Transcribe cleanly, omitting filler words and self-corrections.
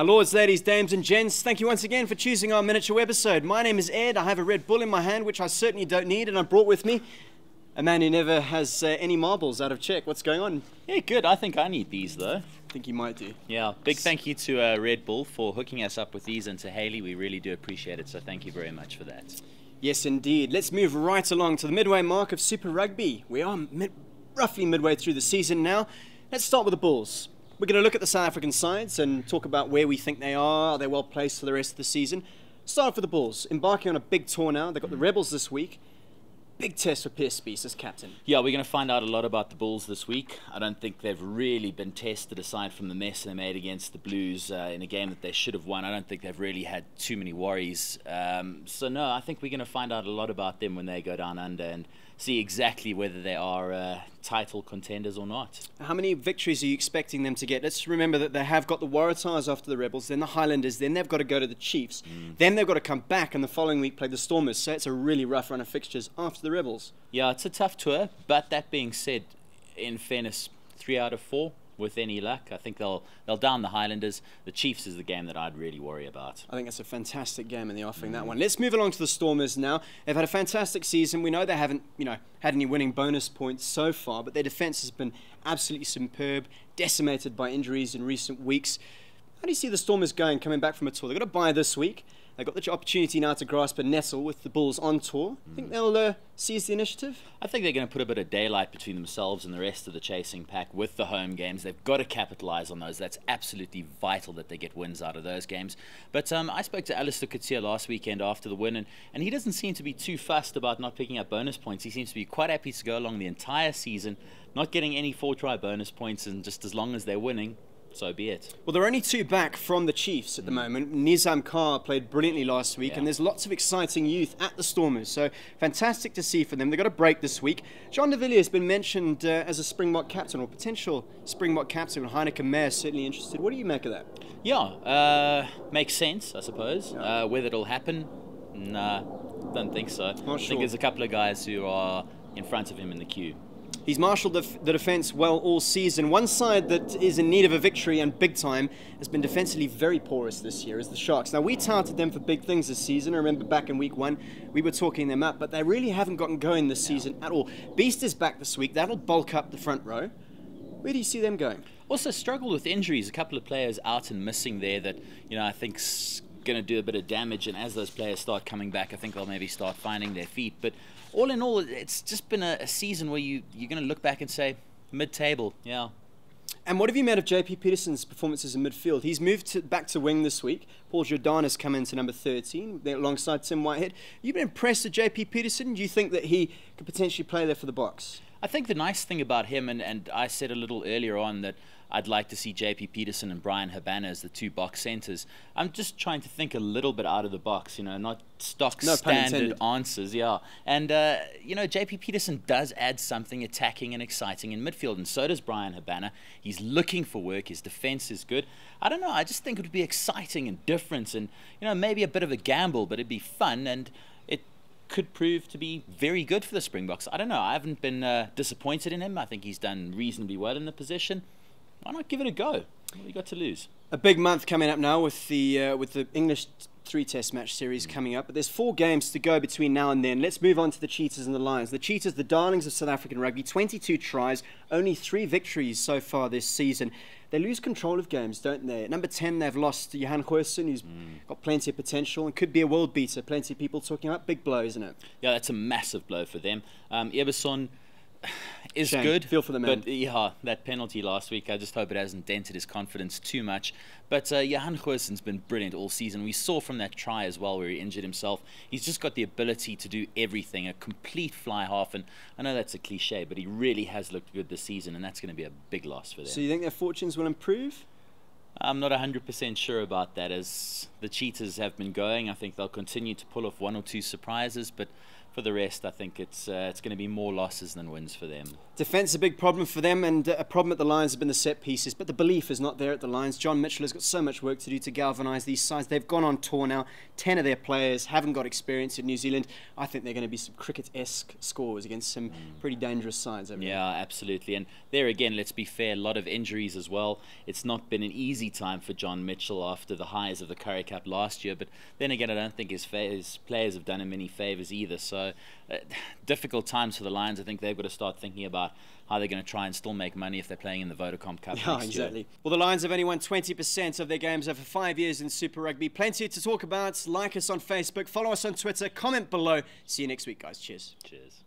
lords, ladies, dames and gents, thank you once again for choosing our miniature webisode. My name is Ed, I have a Red Bull in my hand, which I certainly don't need, and I brought with me a man who never has any marbles out of check. What's going on? Yeah, good. I think I need these, though. I think you might do. Yeah, big thank you to Red Bull for hooking us up with these, and to Haley, we really do appreciate it, so thank you very much for that. Yes, indeed. Let's move right along to the midway mark of Super Rugby. We are roughly midway through the season now. Let's start with the Bulls. We're going to look at the South African sides and talk about where we think they are they well placed for the rest of the season? Start for the Bulls, embarking on a big tour now. They've got the Rebels this week. Big test for Pierce Spies as captain. Yeah, we're going to find out a lot about the Bulls this week. I don't think they've really been tested aside from the mess they made against the Blues in a game that they should have won. I don't think they've really had too many worries. So no, I think we're going to find out a lot about them when they go down under and see exactly whether they are title contenders or not. How many victories are you expecting them to get? Let's remember that they have got the Waratahs after the Rebels, then the Highlanders, then they've got to go to the Chiefs, then they've got to come back and the following week play the Stormers, so it's a really rough run of fixtures after the Rebels. Yeah, it's a tough tour, but that being said, in fairness, 3 out of 4 with any luck. I think they'll down the Highlanders. The Chiefs is the game that I'd really worry about. I think that's a fantastic game and they're offering that one. Let's move along to the Stormers now. They've had a fantastic season. We know they haven't, had any winning bonus points so far, but their defence has been absolutely superb, decimated by injuries in recent weeks. How do you see the Stormers going, coming back from a tour? They've got a bye this week. They've got the opportunity now to grasp a nestle with the Bulls on tour. Think they'll seize the initiative? I think they're going to put a bit of daylight between themselves and the rest of the chasing pack with the home games. They've got to capitalise on those. That's absolutely vital that they get wins out of those games. But I spoke to Alistair Coetzee last weekend after the win, and he doesn't seem to be too fussed about not picking up bonus points. He seems to be quite happy to go along the entire season, not getting any 4-try bonus points, and just as long as they're winning, so be it. Well, there are only 2 back from the Chiefs at the moment. Nizam Carr played brilliantly last week, and there's lots of exciting youth at the Stormers, so fantastic to see for them. They've got a break this week. Jean de Villiers has been mentioned as a Springbok captain, or potential Springbok captain. Heineken Meyer is certainly interested. What do you make of that? Yeah, makes sense, I suppose. Whether it'll happen, nah, don't think so. Not sure. I think there's a couple of guys who are in front of him in the queue. He's marshalled the defence well all season. One side that is in need of a victory and big time has been defensively very porous this year is the Sharks. Now, we touted them for big things this season. I remember back in week 1, we were talking them up, but they really haven't gotten going this season at all. Beast is back this week. That'll bulk up the front row. Where do you see them going? Also struggled with injuries. A couple of players out and missing there that, I think's going to do a bit of damage, and as those players start coming back, I think they'll maybe start finding their feet. But all in all, it's just been a season where you're going to look back and say, mid-table, yeah. And what have you made of JP Peterson's performances in midfield? He's moved back to wing this week. Paul Jordan has come into number 13 alongside Tim Whitehead. You've been impressed with JP Peterson? Do you think that he could potentially play there for the Boks? I think the nice thing about him, and I said a little earlier on that I'd like to see JP Peterson and Brian Habana as the 2 box centres. I'm just trying to think a little bit out of the box, not stock standard answers, yeah. And, JP Peterson does add something attacking and exciting in midfield, and so does Brian Habana. He's looking for work, his defence is good. I don't know, I just think it would be exciting and different and, maybe a bit of a gamble, but it'd be fun, and it could prove to be very good for the Springboks. I don't know, I haven't been disappointed in him. I think he's done reasonably well in the position. Why not give it a go? What have you got to lose? A big month coming up now with the English 3-test match series coming up. But there's 4 games to go between now and then. Let's move on to the Cheetahs and the Lions. The Cheetahs, the darlings of South African rugby, 22 tries, only 3 victories so far this season. They lose control of games, don't they? At number 10, they've lost Johan Goosen, who's got plenty of potential and could be a world beater. Plenty of people talking about big blow, isn't it? Yeah, that's a massive blow for them. Eberson is Shame. good. Feel for the man. But yeah, that penalty last week, I just hope it hasn't dented his confidence too much. But Johan Goosen's been brilliant all season. We saw from that try as well where he injured himself. He's just got the ability to do everything, a complete fly half. And I know that's a cliche, but he really has looked good this season, and that's going to be a big loss for them. So you think their fortunes will improve? I'm not 100% sure about that. As the Cheetahs have been going, I think they'll continue to pull off 1 or 2 surprises, but for the rest, I think it's going to be more losses than wins for them. Defence a big problem for them, and a problem at the Lions has been the set pieces, but the belief is not there at the Lions. John Mitchell has got so much work to do to galvanise these sides. They've gone on tour now. 10 of their players haven't got experience in New Zealand. I think they're going to be some cricket-esque scores against some pretty dangerous sides over there. Yeah, absolutely. And there again, let's be fair, a lot of injuries as well. It's not been an easy time for John Mitchell after the highs of the Currie Cup last year, but then again, I don't think his players have done him any favours either. So difficult times for the Lions. I think they've got to start thinking about how they're going to try and still make money if they're playing in the Vodacom Cup next year. Well, the Lions have only won 20% of their games over 5 years in Super Rugby. Plenty to talk about. Like us on Facebook, follow us on Twitter, comment below. See you next week, guys. Cheers. Cheers.